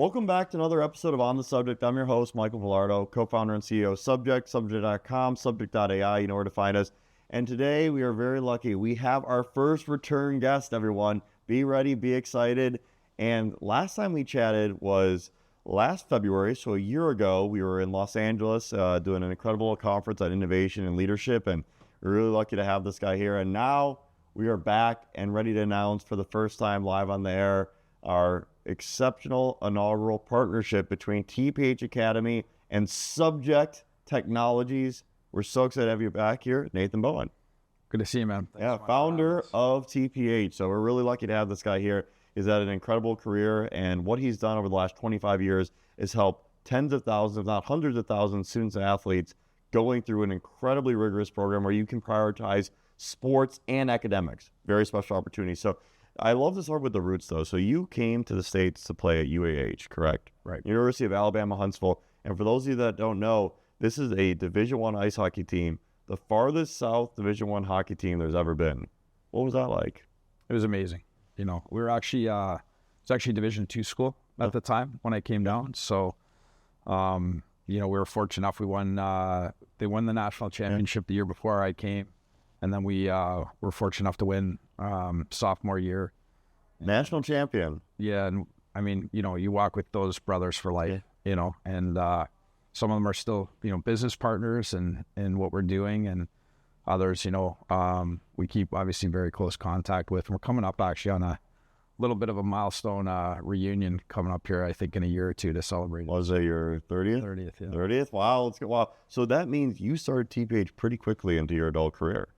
Welcome back to another episode of On the Subject. I'm your host, Michael Vilardo, co-founder and CEO of Subject, subject.com, subject.ai. You know where to find us. And today we are very lucky. We have our first return guest, everyone. Be ready, be excited. And last time we chatted was last February, so a year ago. We were in Los Angeles doing an incredible conference on innovation and leadership, and we're really lucky to have this guy here. And now we are back and ready to announce for the first time live on the air our exceptional inaugural partnership between TPH Academy and Subject Technologies. We're so excited to have you back here, Nathan Bowen. Good to see you, man. Thanks founder of TPH. So we're really lucky to have this guy here. He's had an incredible career, and what he's done over the last 25 years is help tens of thousands, if not hundreds of thousands, students and athletes going through an incredibly rigorous program where you can prioritize sports and academics. Very special opportunity. So I love to start with the roots, though. So you came to the States to play at UAH, correct? Right. University of Alabama, Huntsville. And for those of you that don't know, this is a Division I ice hockey team, the farthest south Division I hockey team there's ever been. What was that like? It was amazing. You know, we were actually, it's actually Division II school at the time when I came down. So, you know, we were fortunate enough. We won, they won the national championship the year before I came. And then we were fortunate enough to win sophomore year. National champion. Yeah. And I mean, you know, you walk with those brothers for life, you know, and some of them are still, you know, business partners in what we're doing. And others, you know, we keep obviously very close contact with. And we're coming up actually on a little bit of a milestone reunion coming up here, I think, in a year or two to celebrate. Was it your 30th? 30th, yeah. 30th? Wow. Let's go. Wow. So that means you started TPH pretty quickly into your adult career.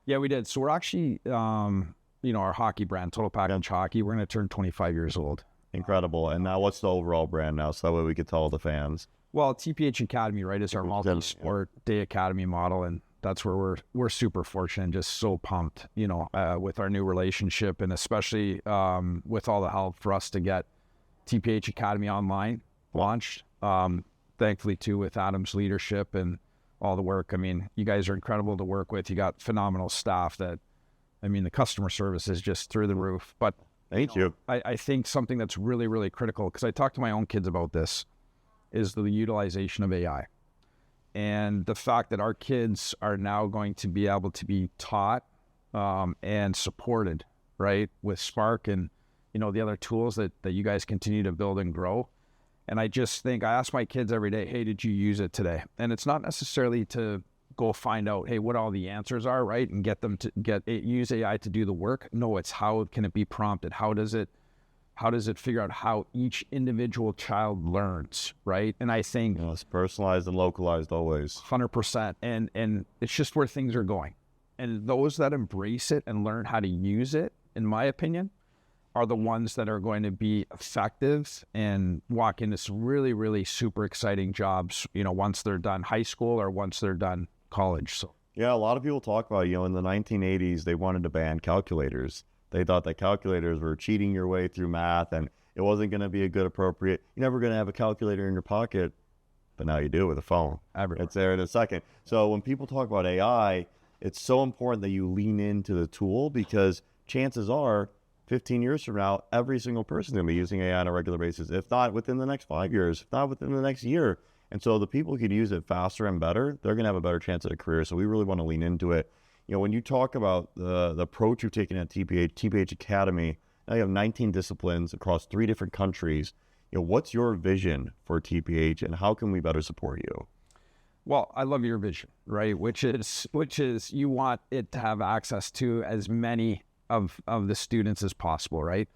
Yeah, we did. So we're actually, you know, our hockey brand, Total Package Hockey, we're going to turn 25 years old. Incredible. And now what's the overall brand now? So that way we could tell all the fans. Well, TPH Academy, right, is our multi-sport day academy model. And that's where we're super fortunate and just so pumped, you know, with our new relationship, and especially with all the help for us to get TPH Academy online launched. Thankfully, too, with Adam's leadership and all the work. I mean, you guys are incredible to work with. You got phenomenal staff that, I mean, the customer service is just through the roof. But thank you. I think something that's really, really critical, because I talk to my own kids about this, is the utilization of AI. And the fact that our kids are now going to be able to be taught and supported, right, with Spark and, you know, the other tools that you guys continue to build and grow. And I just think, I ask my kids every day, hey, did you use it today? And it's not necessarily to go find out, hey, what all the answers are, right, and get them to use AI to do the work. No, it's how can it be prompted? How does it figure out how each individual child learns, right? And I think it's personalized and localized always. 100%. And it's just where things are going. And those that embrace it and learn how to use it, in my opinion, are the ones that are going to be effective and walk into some really, really super exciting jobs, you know, once they're done high school or once they're done college. So yeah, a lot of people talk about, you know, in the 1980s, they wanted to ban calculators. They thought that calculators were cheating your way through math, and it wasn't going to be a good appropriate. You're never going to have a calculator in your pocket, but now you do with a phone. Everywhere. It's there in a second. So when people talk about AI, it's so important that you lean into the tool, because chances are 15 years from now, every single person is going to be using AI on a regular basis, if not within the next 5 years, if not within the next year. And so the people who can use it faster and better, they're going to have a better chance at a career. So we really want to lean into it. You know, when you talk about the approach you've taken at TPH Academy, now you have 19 disciplines across 3 different countries. You know, what's your vision for TPH, and how can we better support you? Well, I love your vision, right? Which is you want it to have access to as many of the students as possible, right?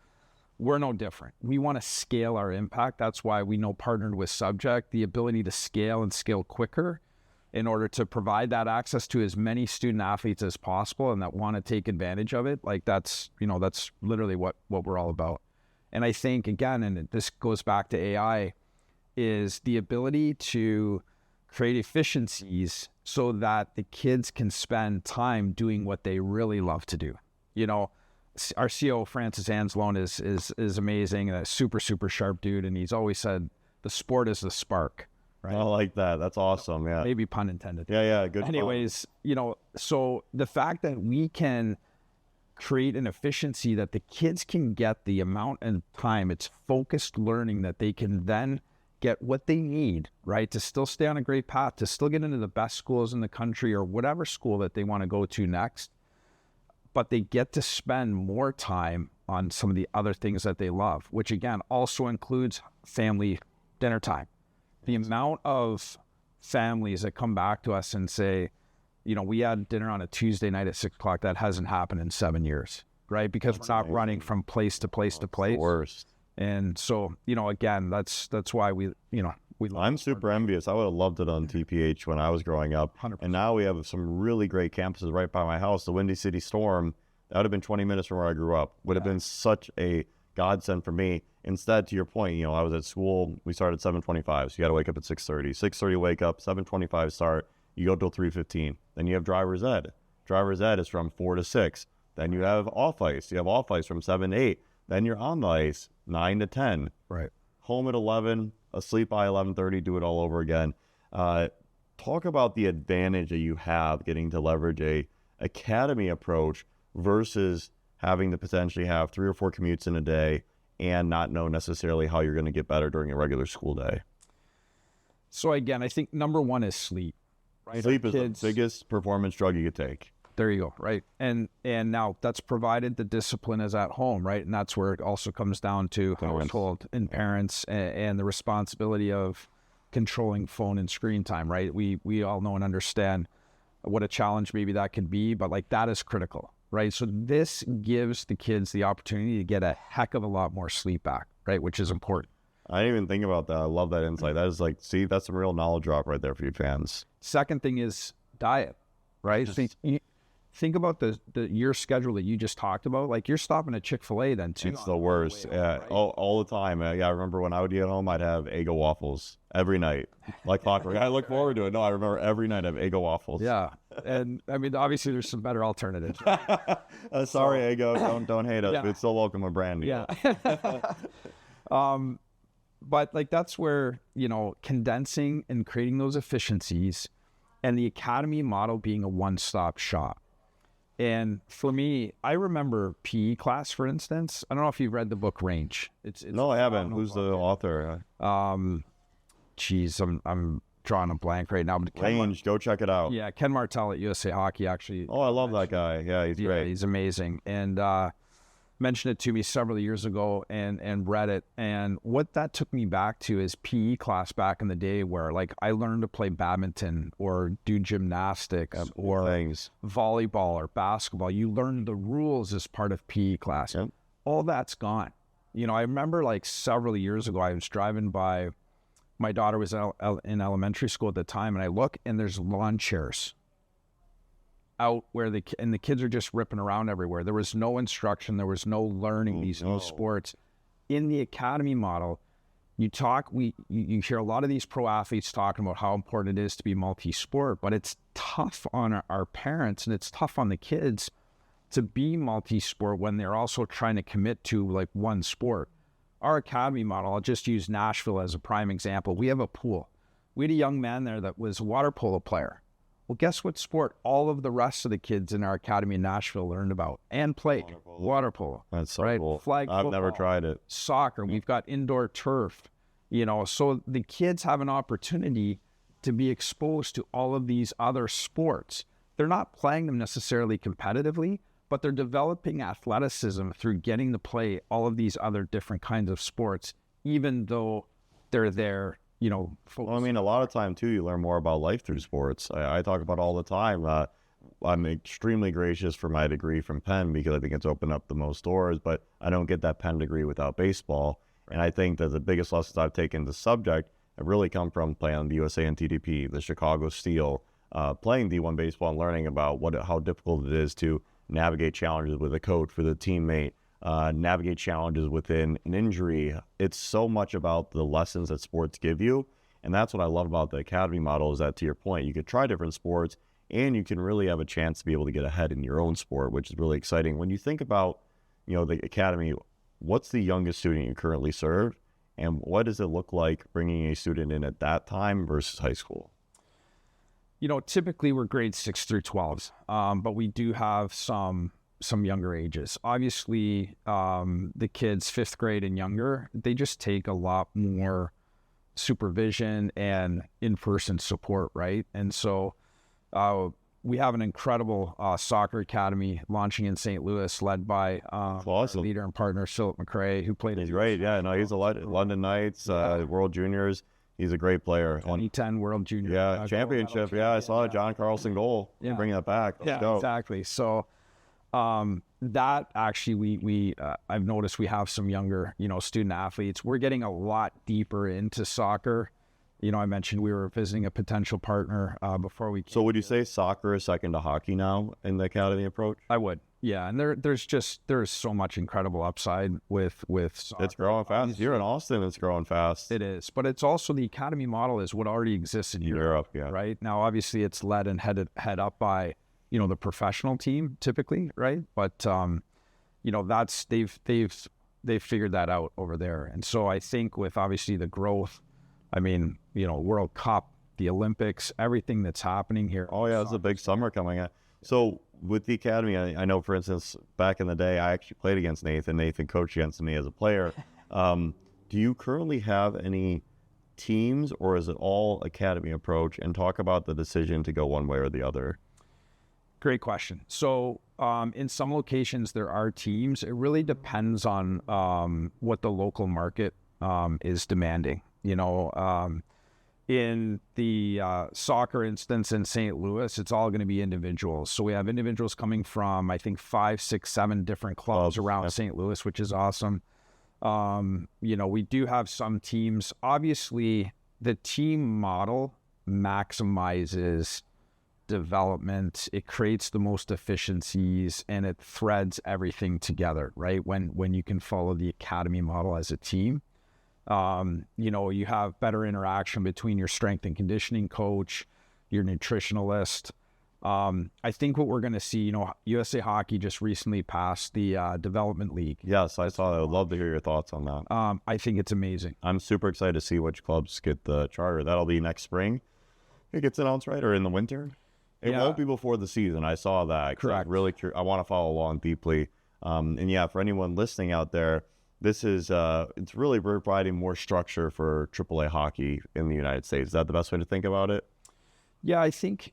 We're no different. We want to scale our impact. That's why we partnered with Subject, the ability to scale and scale quicker in order to provide that access to as many student athletes as possible and that want to take advantage of it. Like that's literally what we're all about. And I think, again, and this goes back to AI, is the ability to create efficiencies so that the kids can spend time doing what they really love to do. You know, our CEO, Francis Anzalone, is amazing and a super, super sharp dude. And he's always said, the sport is the spark, right? I like that. That's awesome. Yeah. Maybe pun intended. Yeah. Good. Anyways, you know, so the fact that we can create an efficiency that the kids can get the amount of time, it's focused learning that they can then get what they need, right, to still stay on a great path, to still get into the best schools in the country or whatever school that they want to go to next. But they get to spend more time on some of the other things that they love, which again also includes family dinner time. The amount of families that come back to us and say, you know, we had dinner on a Tuesday night at 6 o'clock. That hasn't happened in 7 years, right? Because we're not running from place to place to place. The worst. And so, you know, again, that's why we I'm super envious. I would have loved it on TPH when I was growing up. 100%. And now we have some really great campuses right by my house. The Windy City Storm, that would have been 20 minutes from where I grew up. Would have been such a godsend for me. Instead, to your point, you know, I was at school. We started at 7:25, so you got to wake up at 6:30. 6:30 wake up, 7:25 start. You go till 3:15. Then you have driver's ed. Driver's ed is from 4 to 6. Then you have off ice. You have off ice from 7 to 8. Then you're on the ice 9 to 10. Right. Home at 11, asleep by 11:30, do it all over again. Talk about the advantage that you have getting to leverage a academy approach versus having to potentially have 3 or 4 commutes in a day and not know necessarily how you're going to get better during a regular school day. So again, I think number one is sleep. Right? Sleep is the biggest performance drug you could take. There you go, right? And now that's provided the discipline is at home, right? And that's where it also comes down to household and parents and the responsibility of controlling phone and screen time, right? We all know and understand what a challenge maybe that could be, but like that is critical, right? So this gives the kids the opportunity to get a heck of a lot more sleep back, right? Which is important. I didn't even think about that. I love that insight. That is like, see, that's some real knowledge drop right there for you fans. Second thing is diet, right? Think about your schedule that you just talked about. Like you're stopping at Chick-fil-A then too. It's the worst. Yeah, right? all the time. Yeah, I remember when I would get home, I'd have Eggo waffles every night, like clockwork. I look forward to it. No, I remember every night I have Eggo waffles. Yeah, and I mean, obviously there's some better alternatives. Sorry, Eggo, don't hate us. Yeah. It's still welcome a brand new. Yeah. But like that's where, you know, condensing and creating those efficiencies and the academy model being a one-stop shop. And for me, I remember PE class, for instance. I don't know if you've read the book Range. It's no, I haven't. Who's the author? Geez, I'm drawing a blank right now. But Range, go check it out. Yeah, Ken Martell at USA Hockey actually. Oh, I love that guy. Yeah, he's great. He's amazing. And mentioned it to me several years ago and read it. And what that took me back to is PE class back in the day where like I learned to play badminton or do gymnastics or volleyball or basketball. You learn the rules as part of PE class. Yep. All that's gone. You know, I remember like several years ago, I was driving by, my daughter was in elementary school at the time, and I look and there's lawn chairs out where the kids are just ripping around everywhere. There was no instruction. There was no learning these new sports. In the academy model, you hear a lot of these pro athletes talking about how important it is to be multi-sport, but it's tough on our parents and it's tough on the kids to be multi-sport when they're also trying to commit to like one sport. Our academy model, I'll just use Nashville as a prime example. We have a pool. We had a young man there that was a water polo player. Well, guess what sport all of the rest of the kids in our academy in Nashville learned about and played? Water polo. That's so right? Cool. Flag I've football, never tried it. Soccer. We've got indoor turf. You know, so the kids have an opportunity to be exposed to all of these other sports. They're not playing them necessarily competitively, but they're developing athleticism through getting to play all of these other different kinds of sports, even though they're there. You know, well, I mean, a lot of time too, you learn more about life through sports. I talk about all the time. I'm extremely gracious for my degree from Penn because I think it's opened up the most doors, but I don't get that Penn degree without baseball. Right. And I think that the biggest lessons I've taken in the subject have really come from playing on the USA and TDP, the Chicago Steel, playing D1 baseball and learning about how difficult it is to navigate challenges with a coach, with a teammate, navigate challenges within an injury. It's so much about the lessons that sports give you. And that's what I love about the academy model is that, to your point, you could try different sports and you can really have a chance to be able to get ahead in your own sport, which is really exciting. When you think about, you know, the academy, what's the youngest student you currently serve? And what does it look like bringing a student in at that time versus high school? You know, typically we're grades 6 through 12s, but we do have some some younger ages. Obviously, the kids 5th grade and younger, they just take a lot more supervision and in-person support, right? And so we have an incredible soccer academy launching in St. Louis, led by Awesome. our leader and partner, Philip McRae, who played. He's great. Yeah, no, he's a London Knights, World Juniors. He's a great player. 2010 World Junior. Yeah, championship. Yeah, I saw a John Carlson goal. Yeah. Bringing that back. Let's go. Exactly. So that actually, I've noticed we have some younger, student athletes. We're getting a lot deeper into soccer. I mentioned we were visiting a potential partner before we came. So would you say soccer is second to hockey now in the academy approach? I would. Yeah, and there's so much incredible upside with soccer. It's growing fast. Here in Austin, it's growing fast. It is, but it's also the academy model is what already exists in Europe. Yeah. Right now, obviously, it's led and head up by the professional team typically, right? But that's they've figured that out over there, and so I think with obviously the growth, World Cup, the Olympics, everything that's happening here. Oh yeah, it's a big summer coming up. So with the academy, I know, for instance, back in the day, I actually played against Nathan. Nathan coached against me as a player. Do you currently have any teams, or is it all academy approach? And talk about the decision to go one way or the other. Great question. So in some locations, there are teams. It really depends on what the local market is demanding. In the soccer instance in St. Louis, it's all going to be individuals. So we have individuals coming from, I think, 5, 6, 7 different clubs around St. Louis, which is awesome. We do have some teams. Obviously, the team model maximizes development. It creates the most efficiencies, and it threads everything together, right? When you can follow the academy model as a team. You have better interaction between your strength and conditioning coach, your nutritionalist. I think what we're going to see, USA Hockey just recently passed the Development League. Yes, I saw that. I would love to hear your thoughts on that. I think it's amazing. I'm super excited to see which clubs get the charter. That'll be next spring. It gets announced, right? Or in the winter? It won't be before the season. I saw that. Correct. I'm really I want to follow along deeply. And yeah, for anyone listening out there, this is it's really providing more structure for AAA hockey in the United States. Is that the best way to think about it? Yeah, I think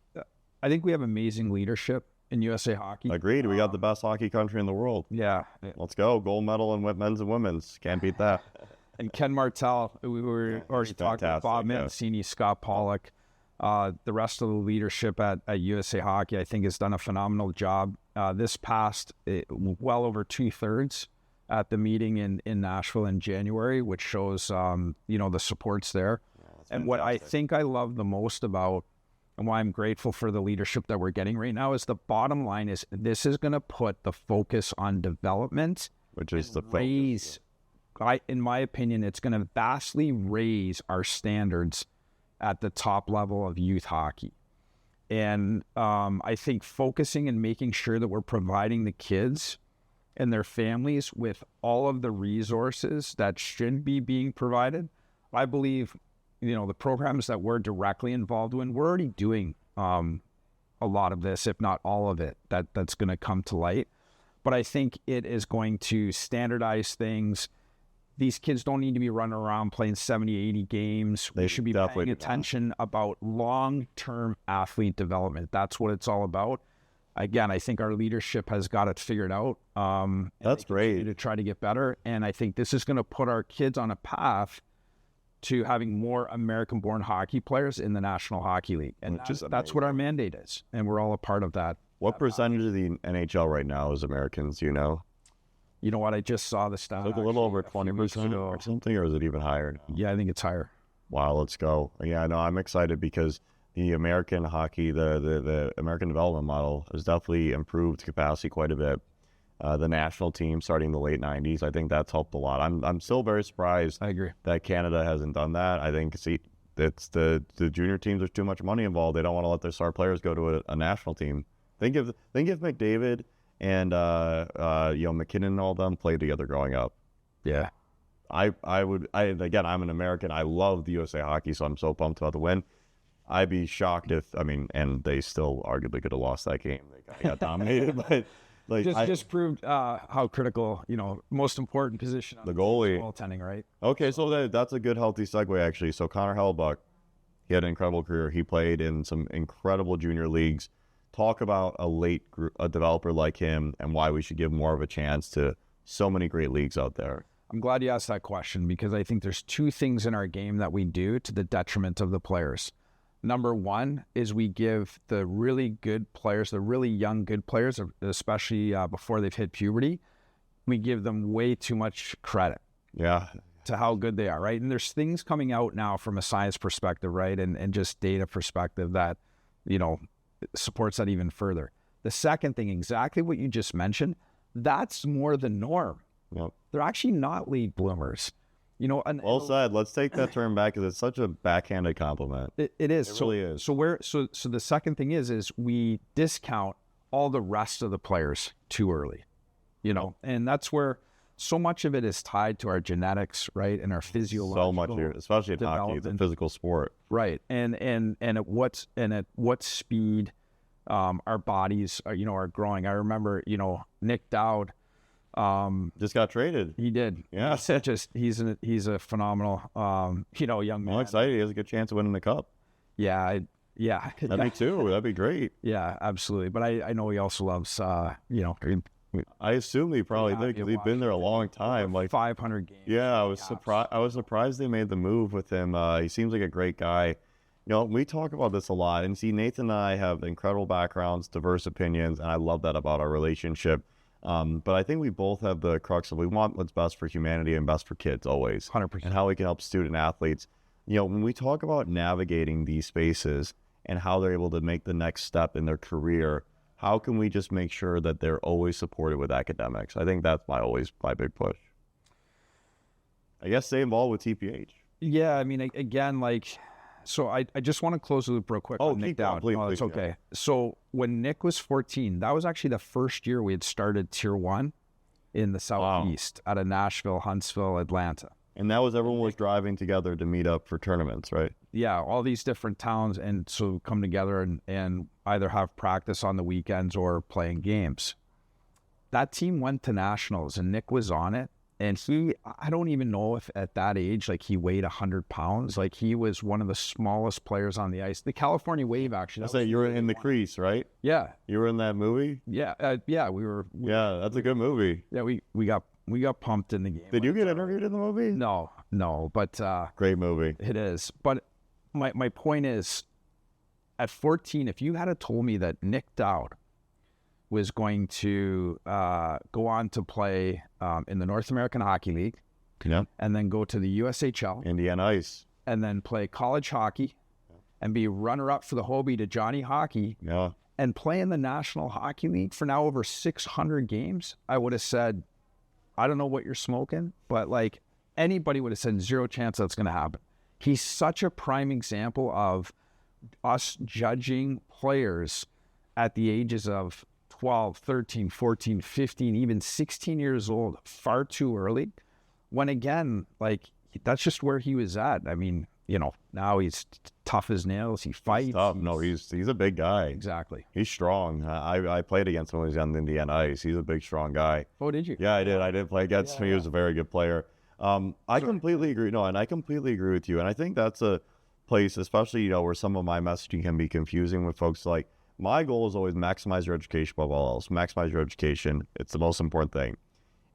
we have amazing leadership in USA Hockey. Agreed. We got the best hockey country in the world. Yeah. Let's go. Gold medal in men's and women's. Can't beat that. And Ken Martell, we were already talking about Bob Mancini, Scott Pollock. The rest of the leadership at USA Hockey, I think, has done a phenomenal job. This passed well over 2/3 at the meeting in Nashville in January, which shows, the support's there. Yeah, and what I think I love the most about and why I'm grateful for the leadership that we're getting right now is the bottom line is this is going to put the focus on development, which is the focus. In my opinion, it's going to vastly raise our standards at the top level of youth hockey. And I think focusing and making sure that we're providing the kids and their families with all of the resources that should be being provided. I believe, the programs that we're directly involved in, we're already doing a lot of this, if not all of it, that's going to come to light. But I think it is going to standardize things. These kids don't need to be running around playing 70, 80 games. They should be paying attention about long-term athlete development. That's what it's all about. Again, I think our leadership has got it figured out. That's great. To try to get better. And I think this is going to put our kids on a path to having more American-born hockey players in the National Hockey League. And that's what our mandate is. And we're all a part of that. What percentage of the NHL right now is Americans, You know what? I just saw the stat. Like a little over 20% or something, or is it even higher now? Yeah, I think it's higher. Wow, let's go. Yeah, no, I'm excited because the American hockey, the American development model has definitely improved capacity quite a bit. The national team starting in the late 90s, I think that's helped a lot. I'm still very surprised. I agree that Canada hasn't done that. I think it's the junior teams. There's too much money involved. They don't want to let their star players go to a national team. Think if McDavid and McKinnon and all them played together growing up. Yeah. Again, I'm an American. I love the USA Hockey, so I'm so pumped about the win. I'd be shocked and they still arguably could have lost that game. They got dominated, but Like just proved how critical, most important position on the goalie. Goaltending, right? Okay, so that's a good healthy segue actually. So Connor Hellebuyck, he had an incredible career. He played in some incredible junior leagues. Talk about a developer like him and why we should give more of a chance to so many great leagues out there. I'm glad you asked that question because I think there's two things in our game that we do to the detriment of the players. Number one is we give the really good players, the really young good players, especially before they've hit puberty, we give them way too much credit. Yeah. To how good they are, right? And there's things coming out now from a science perspective, right? And just data perspective that, supports that even further. The second thing, exactly what you just mentioned, that's more the norm. Yep. They're actually not late bloomers. Well said. Let's take that term back because it's such a backhanded compliment. It is. It really is. So the second thing is we discount all the rest of the players too early, and that's where so much of it is tied to our genetics, right, and our physiological. So much here, especially in hockey, it's a physical sport, right? And at what speed our bodies are growing. I remember Nick Dowd just got traded. He did. Yeah, he's a phenomenal young man. I'm excited. He has a good chance of winning the cup. Yeah. Me too. That'd be great. Yeah, absolutely. But I know he also loves I assume he probably did because he's been there a long time, like 500 games. Yeah, I was surprised they made the move with him. He seems like a great guy. We talk about this a lot, and see, Nathan and I have incredible backgrounds, diverse opinions, and I love that about our relationship. But I think we both have the crux of we want what's best for humanity and best for kids always, 100%, and how we can help student athletes. When we talk about navigating these spaces and how they're able to make the next step in their career, how can we just make sure that they're always supported with academics? I think that's my big push. I guess stay involved with TPH. Yeah, I mean, again, so I just want to close the loop real quick. Oh, on Nick Dowd. Please, it's okay. Yeah. So when Nick was 14, that was actually the first year we had started Tier 1 in the Southeast out of Nashville, Huntsville, Atlanta. And that was everyone was driving together to meet up for tournaments, right? Yeah, all these different towns, and so come together and either have practice on the weekends or playing games. That team went to nationals, and Nick was on it. And I don't even know if at that age, he weighed 100 pounds. He was one of the smallest players on the ice. The California Wave, actually. I say you were in the crease, right? Yeah. You were in that movie? Yeah. We were. Yeah, that's a good movie. Yeah, we got pumped in the game. Did you get interviewed in the movie? No, but great movie. It is. But my point is, at 14, if you had told me that Nick Dowd was going to go on to play in the North American Hockey League, and then go to the USHL, Indiana Ice, and then play college hockey, and be runner-up for the Hobie to Johnny Hockey, and play in the National Hockey League for now over 600 games, I would have said, I don't know what you're smoking, but anybody would have said zero chance that's going to happen. He's such a prime example of us judging players at the ages of 12, 13, 14, 15, even 16 years old far too early. When again, that's just where he was at. I mean, now he's tough as nails. He fights. He's tough. No, he's a big guy. Exactly. He's strong. I played against him when he was on the Indiana Ice. He's a big, strong guy. Oh, did you? Yeah, I did. I did play against him. He was a very good player. I completely agree. No, and I completely agree with you. And I think that's a place, especially, where some of my messaging can be confusing with folks. My goal is always maximize your education above all else. Maximize your education. It's the most important thing.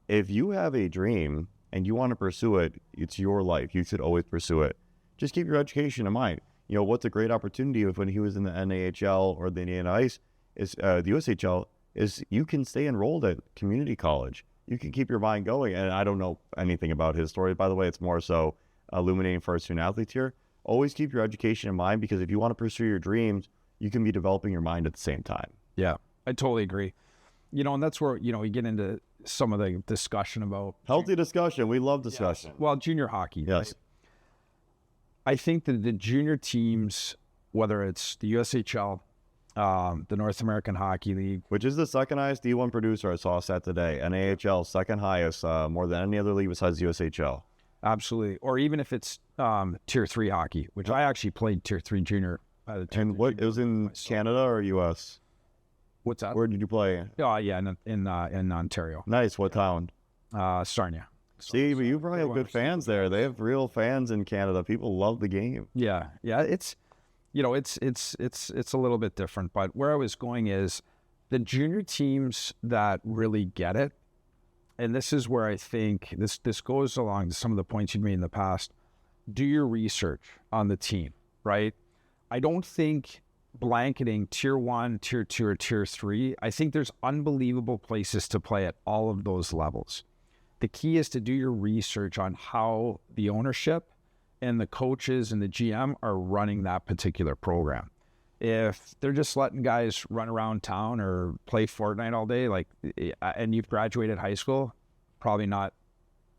If you have a dream and you want to pursue it, it's your life. You should always pursue it. Just keep your education in mind. What's a great opportunity when he was in the NAHL or the Indiana Ice is the USHL is you can stay enrolled at community college. You can keep your mind going. And I don't know anything about his story, by the way. It's more so illuminating for our student athletes here. Always keep your education in mind, because if you want to pursue your dreams, you can be developing your mind at the same time. Yeah, I totally agree. And that's where, we get into some of the discussion about healthy discussion. We love discussion. Yes. Well, junior hockey. Yes. Right? I think that the junior teams, whether it's the USHL, the North American Hockey League, which is the second highest D1 producer, I saw stat today. NAHL, second highest, more than any other league besides the USHL. Absolutely. Or even if it's Tier 3 hockey, which I actually played Tier 3 junior. And what, it was in Canada or U.S.? What's that? Where did you play? Oh, yeah, in Ontario. Nice. What town? Sarnia. See, but you probably have good fans there. They have real fans in Canada. People love the game. Yeah. It's a little bit different. But where I was going is the junior teams that really get it, and this is where I think this goes along to some of the points you've made in the past. Do your research on the team, right? I don't think blanketing tier 1, tier 2, or tier 3. I think there's unbelievable places to play at all of those levels. The key is to do your research on how the ownership and the coaches and the GM are running that particular program. If they're just letting guys run around town or play Fortnite all day, and you've graduated high school, probably not,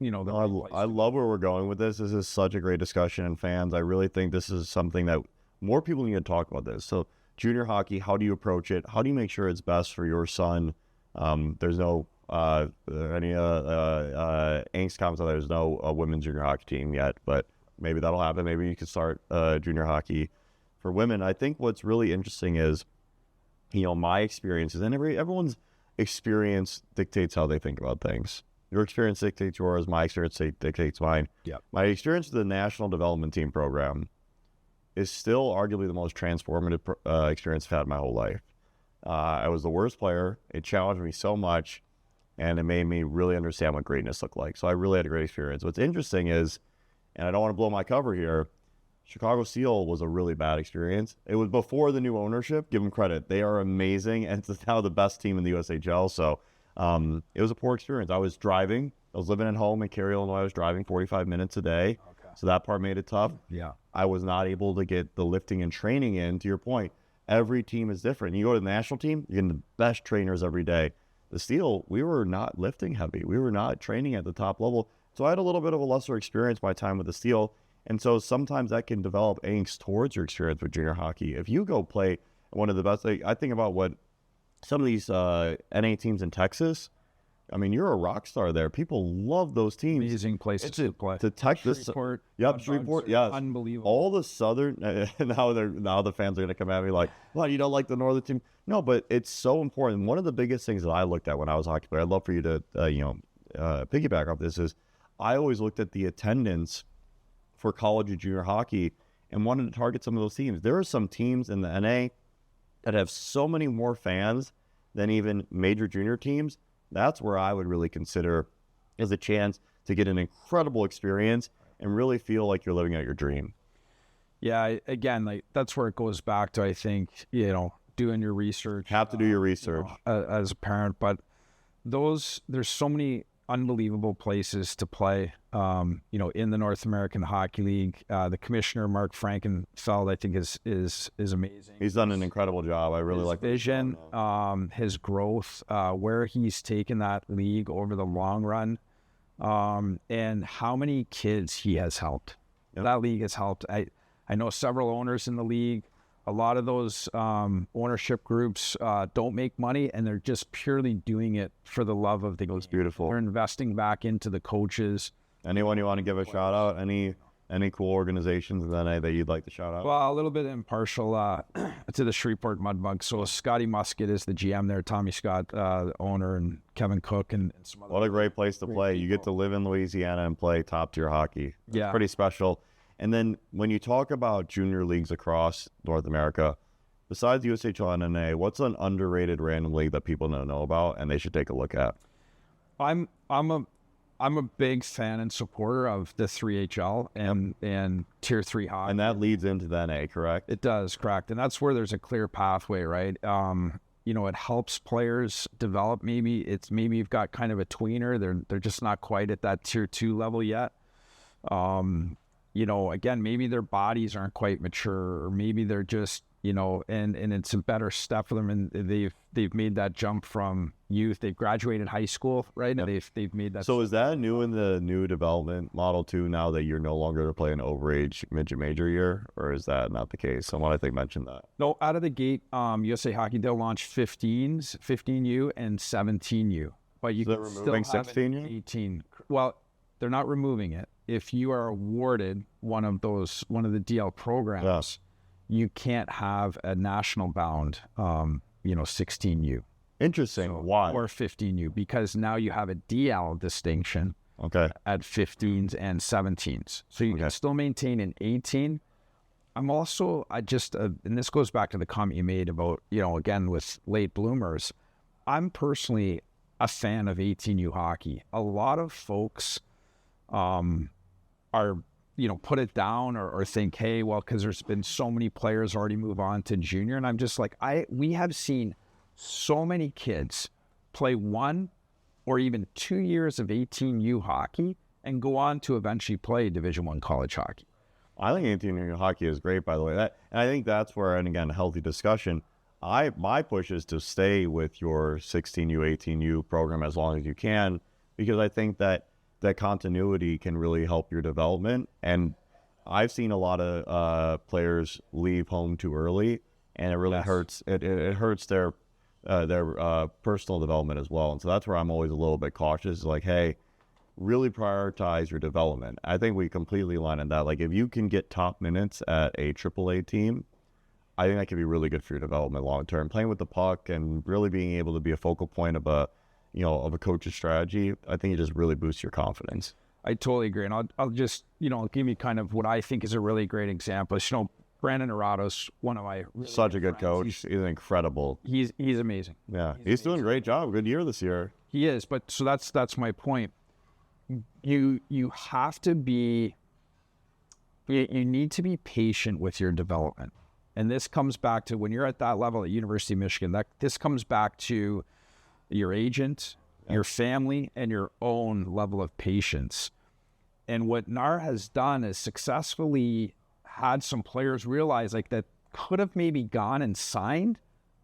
I love where we're going with this. This is such a great discussion, and fans, I really think this is something that more people need to talk about this. So junior hockey, how do you approach it? How do you make sure it's best for your son? There's no any angst comments on there's no women's junior hockey team yet, but maybe that'll happen. Maybe you could start junior hockey for women. I think what's really interesting is, my experiences, and everyone's experience dictates how they think about things. Your experience dictates yours. My experience dictates mine. Yeah. My experience with the National Development Team program is still arguably the most transformative experience I've had my whole life. I was the worst player. It challenged me so much, and it made me really understand what greatness looked like. So I really had a great experience. What's interesting is, and I don't want to blow my cover here, Chicago Steel was a really bad experience. It was before the new ownership. Give them credit. They are amazing, and it's now the best team in the USHL. So it was a poor experience. I was driving. I was living at home in Cary, Illinois. I was driving 45 minutes a day. Okay. So that part made it tough. Yeah. I was not able to get the lifting and training in. To your point, every team is different. You go to the national team, you're getting the best trainers every day. The Steel, we were not lifting heavy. We were not training at the top level. So I had a little bit of a lesser experience my time with the Steel. And so sometimes that can develop angst towards your experience with junior hockey. If you go play one of the best, I think about what some of these NA teams in Texas, I mean, you're a rock star there. People love those teams. Amazing places to play. To Texas, Shreveport, Shreveport, yes, unbelievable. All the southern. Now the fans are gonna come at me like, "Well, you don't like the northern team." No, but it's so important. One of the biggest things that I looked at when I was a hockey player, I'd love for you to piggyback off this, is I always looked at the attendance for college and junior hockey and wanted to target some of those teams. There are some teams in the NA that have so many more fans than even major junior teams. That's where I would really consider as a chance to get an incredible experience and really feel like you're living out your dream. Yeah, again, that's where it goes back to, I think, doing your research. Have to do your research. As a parent, but there's so many unbelievable places to play, in the North American Hockey League. The commissioner, Mark Frankenfeld, I think is amazing. He's done an incredible job. I really his like vision, his growth, where he's taken that league over the long run, and how many kids he has helped. Yep. That league has helped. I know several owners in the league. A lot of those ownership groups don't make money, and they're just purely doing it for the love of the game. It's beautiful. They're investing back into the coaches. Anyone you want to give a shout out? Any cool organizations that you'd like to shout out? Well, a little bit impartial to the Shreveport Mudbugs. So Scotty Musket is the GM there, Tommy Scott, the owner, and Kevin Cook and some other. What a great place to play. You get to live in Louisiana and play top tier hockey. It's pretty special. And then when you talk about junior leagues across North America, besides USHL and NA, what's an underrated random league that people don't know about and they should take a look at? I'm a big fan and supporter of the 3HL and Tier 3 hockey. And that leads into the NA, correct? It does, correct. And that's where there's a clear pathway, right? It helps players develop. Maybe you've got kind of a tweener. They're just not quite at that Tier 2 level yet. Again, maybe their bodies aren't quite mature, or maybe they're just, and it's a better step for them, and they've made that jump from youth. They've graduated high school, right? Yep. And they've made that. So is that new in the new development model too? Now that you're no longer playing overage midget major year, or is that not the case? Someone I think mentioned that. No, out of the gate, USA Hockey, they'll launch 15U and 17U, but you can still have 16U? 18. Well, they're not removing it. If you are awarded one of the DL programs, you can't have a national bound 16U. Interesting. So, Why? Or 15U, because now you have a DL distinction at 15s and 17s. So you can still maintain an 18. And this goes back to the comment you made about, again, with late bloomers. I'm personally a fan of 18U hockey. A lot of folks are, put it down or think, hey, well, because there's been so many players already move on to junior. And I'm just like, we have seen so many kids play 1 or even 2 years of 18U hockey and go on to eventually play Division I college hockey. I think 18U hockey is great, by the way. And I think that's where, and again, a healthy discussion. My push is to stay with your 16U, 18U program as long as you can, because I think that continuity can really help your development. And I've seen a lot of players leave home too early, and it really hurts. It hurts their personal development as well. And so that's where I'm always a little bit cautious. Like, hey, really prioritize your development. I think we completely align on that. Like, if you can get top minutes at a AAA team, I think that can be really good for your development long term. Playing with the puck and really being able to be a focal point of a coach's strategy, I think it just really boosts your confidence. I totally agree. And I'll just, give you kind of what I think is a really great example. Brandon Arado's one of my really such a good friends. coach. He's incredible. He's amazing. Yeah, he's doing a great job. Good year this year. He is. But so that's my point. You have to be. You need to be patient with your development, and this comes back to when you're at that level at University of Michigan. This comes back to your agent, your family, and your own level of patience. And what NAR has done is successfully had some players realize like that could have maybe gone and signed,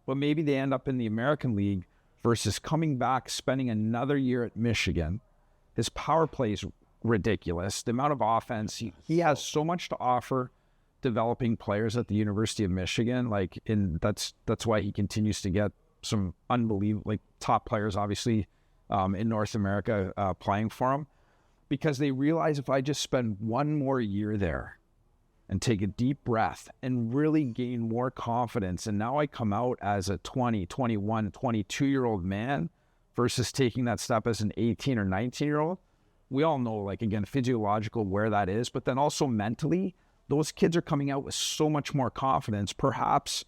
but maybe they end up in the American League versus coming back, spending another year at Michigan. His power play is ridiculous. The amount of offense, he has so much to offer developing players at the University of Michigan. That's why he continues to get some unbelievable, top players, obviously, in North America playing for him, because they realize if I just spend one more year there and take a deep breath and really gain more confidence, and now I come out as a 20, 21, 22-year-old man versus taking that step as an 18 or 19-year-old, we all know, again, physiological where that is, but then also mentally, those kids are coming out with so much more confidence. Perhaps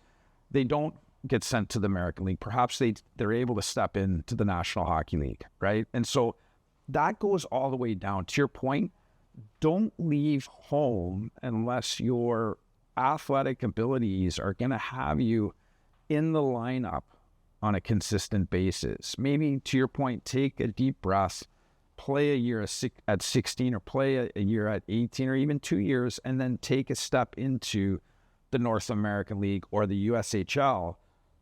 they don't get sent to the American League. Perhaps they're able to step into the National Hockey League, right? And so that goes all the way down. To your point, don't leave home unless your athletic abilities are going to have you in the lineup on a consistent basis. Maybe, to your point, take a deep breath, play a year at 16 or play a year at 18 or even 2 years, and then take a step into the North American League or the USHL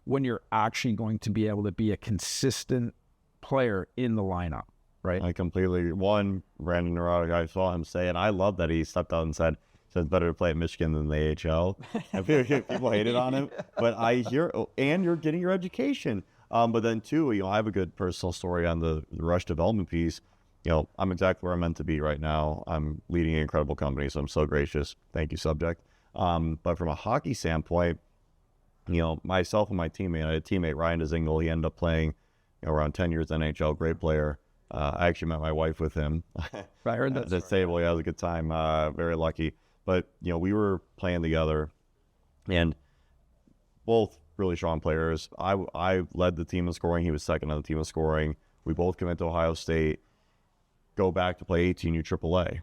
when you're actually going to be able to be a consistent player in the lineup, right? I completely, Brandon Narado, I saw him say, and I love that he stepped out and said it's better to play at Michigan than the AHL. I feel like people hated on him, but I hear, and you're getting your education. But then too, I have a good personal story on the Rush development piece. I'm exactly where I'm meant to be right now. I'm leading an incredible company, so I'm so gracious. Thank you, Subject. But from a hockey standpoint, myself and my teammate, I had a teammate, Ryan DeZingle, he ended up playing around 10 years NHL, great player. I actually met my wife with him. I heard that. At this table, yeah, it was a good time. Very lucky. But, we were playing together, and both really strong players. I led the team in scoring. He was second on the team in scoring. We both commit to Ohio State, go back to play 18U AAA.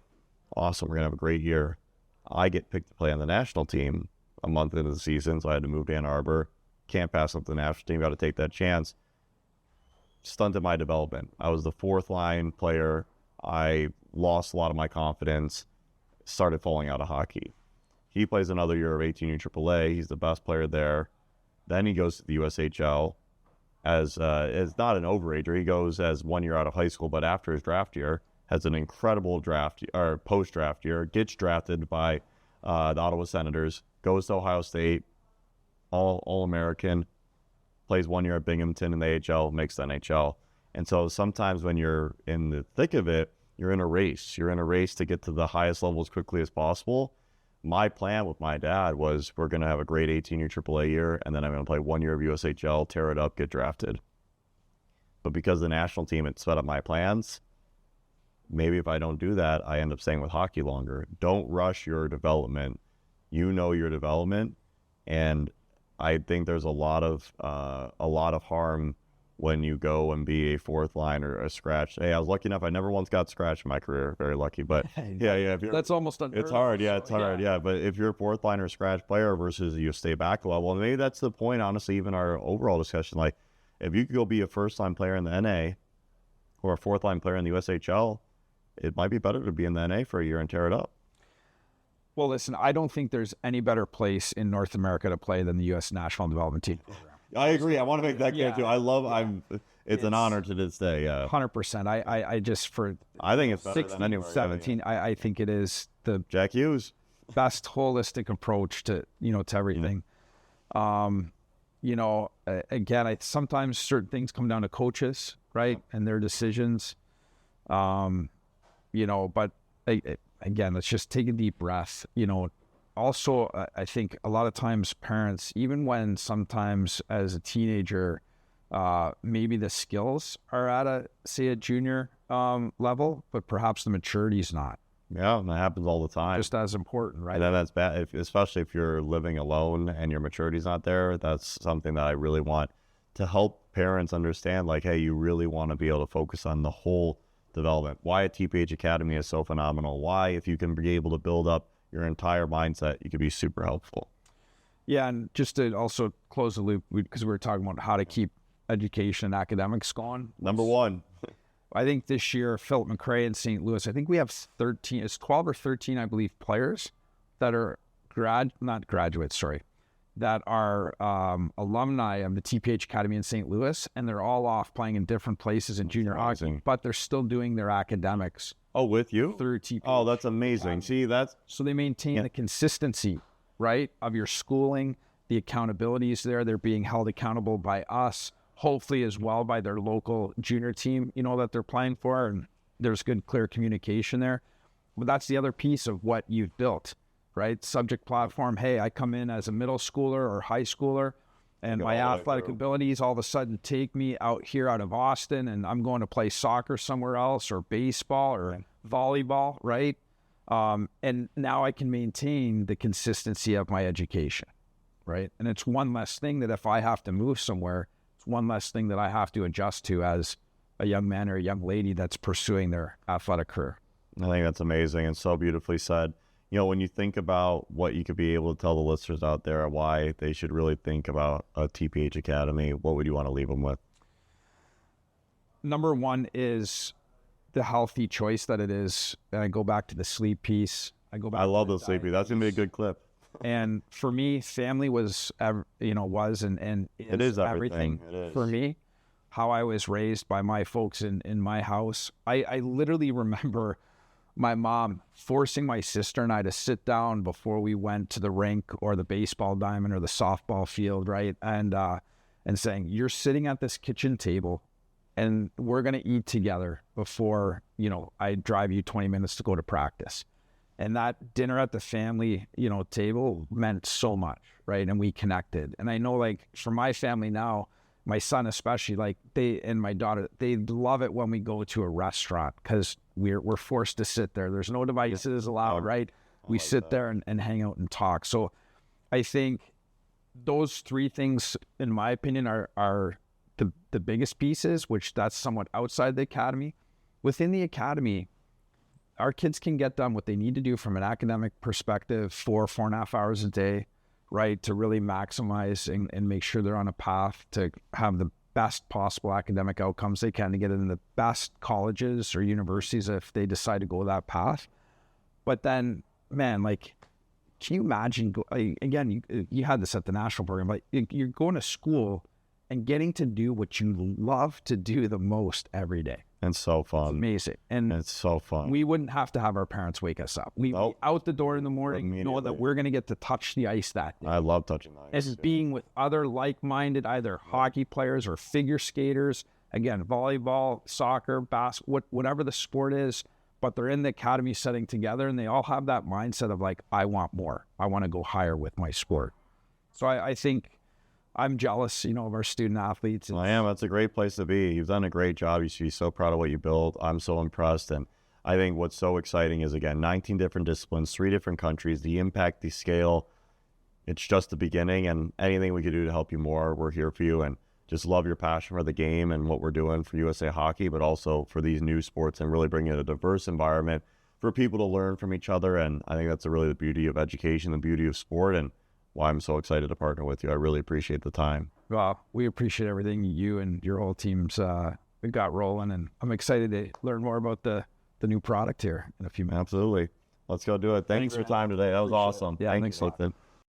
Awesome. We're going to have a great year. I get picked to play on the national team a month into the season, so I had to move to Ann Arbor. Can't pass up the national team. Got to take that chance. Stunted my development. I was the fourth line player. I lost a lot of my confidence, started falling out of hockey. He plays another year of 18U AAA. He's the best player there. Then he goes to the USHL as not an overager. He goes as 1 year out of high school, but after his draft year, has an incredible draft or post-draft year, gets drafted by the Ottawa Senators, goes to Ohio State, All-American, plays 1 year at Binghamton in the AHL, makes the NHL. And so sometimes when you're in the thick of it, you're in a race. You're in a race to get to the highest level as quickly as possible. my plan with my dad was we're going to have a great 18-year AAA year, and then I'm going to play 1 year of USHL, tear it up, get drafted. But because the national team had set up my plans, maybe if I don't do that, I end up staying with hockey longer. Don't rush your development. You know your development, and I think there's a lot of harm when you go and be a fourth line or a scratch. Hey, I was lucky enough. I never once got scratched in my career. Very lucky. But yeah. That's almost unheard it's hard. of, Yeah, so, it's hard. Yeah. But if you're a fourth line or scratch player versus you stay back a level, and maybe that's the point, honestly, even our overall discussion. Like, if you could go be a first line player in the NA or a fourth line player in the USHL, it might be better to be in the NA for a year and tear it up. Well, listen, I don't think there's any better place in North America to play than the U.S. National Development Team program. I agree. I want to make that clear too. It's an honor to this day. Yeah, 100%. I just I think it's better 16, than anywhere. 17. I think it is the Jack Hughes. best holistic approach to everything. Again, sometimes certain things come down to coaches, right, and their decisions. But again, let's just take a deep breath. Also, I think a lot of times parents, even when sometimes as a teenager, maybe the skills are at a junior level, but perhaps the maturity is not. Yeah, that happens all the time. Just as important, right? And then that's bad, especially if you're living alone and your maturity's not there. That's something that I really want to help parents understand. Like, hey, you really want to be able to focus on the whole development. Why a TPH Academy is so phenomenal. Why, if you can be able to build up your entire mindset, you could be super helpful. Yeah, and just to also close the loop, because we were talking about how to keep education and academics going. Number one. I think this year, Philip McRae in St. Louis, I think we have 12 or 13, I believe, players that are that are alumni of the TPH Academy in St. Louis, and they're all off playing in different places in junior hockey, but they're still doing their academics. Oh, with you? Through TPH. Oh, that's amazing. See, so they maintain the consistency, right, of your schooling. The accountability is there. They're being held accountable by us, hopefully as well by their local junior team, that they're playing for, and there's good, clear communication there. But that's the other piece of what you've built, right? Subject platform. Hey, I come in as a middle schooler or high schooler, and my athletic abilities all of a sudden take me out of Austin, and I'm going to play soccer somewhere else, or baseball, or volleyball, right? And now I can maintain the consistency of my education, right? And it's one less thing that if I have to move somewhere, it's one less thing that I have to adjust to as a young man or a young lady that's pursuing their athletic career. I think that's amazing and so beautifully said. When you think about what you could be able to tell the listeners out there why they should really think about a TPH Academy, what would you want to leave them with? Number one is the healthy choice that it is. And I go back to the sleep piece. I love the sleep piece. That's going to be a good clip. And for me, family was and it is everything. It is. For me. How I was raised by my folks in my house. I literally remember my mom forcing my sister and I to sit down before we went to the rink or the baseball diamond or the softball field, right? And saying, you're sitting at this kitchen table and we're going to eat together before, I drive you 20 minutes to go to practice. And that dinner at the family, table meant so much, right? And we connected. And I know, like, for my family now, my son especially, like, and my daughter, they love it when we go to a restaurant because we're forced to sit there. There's no devices allowed, right? We sit there and hang out and talk. So I think those three things, in my opinion, are the biggest pieces, which that's somewhat outside the academy. Within the academy, our kids can get done what they need to do from an academic perspective, 4.5 hours a day, right, to really maximize and make sure they're on a path to have the best possible academic outcomes they can to get in the best colleges or universities if they decide to go that path. But then, man, like, can you imagine, again, you had this at the national program, like, you're going to school and getting to do what you love to do the most every day. And so fun. It's amazing. And it's so fun. We wouldn't have to have our parents wake us up. We be out the door in the morning, know that we're going to get to touch the ice that day. I love touching the ice. As being with other like-minded, either hockey players or figure skaters, again, volleyball, soccer, basketball, whatever the sport is, but they're in the academy setting together, and they all have that mindset of like, I want more. I want to go higher with my sport. So I think I'm jealous, of our student athletes. I am. That's a great place to be. You've done a great job. You should be so proud of what you built. I'm so impressed. And I think what's so exciting is, again, 19 different disciplines, 3 different countries, the impact, the scale. It's just the beginning, and anything we could do to help you more, we're here for you. And just love your passion for the game and what we're doing for USA Hockey, but also for these new sports, and really bringing a diverse environment for people to learn from each other. And I think that's really the beauty of education, the beauty of sport, and why I'm so excited to partner with you. I really appreciate the time. Well, we appreciate everything you and your whole team's got rolling, and I'm excited to learn more about the new product here in a few minutes. Absolutely. Let's go do it. Thanks for your time today. That was awesome. Yeah, thanks, Nathan.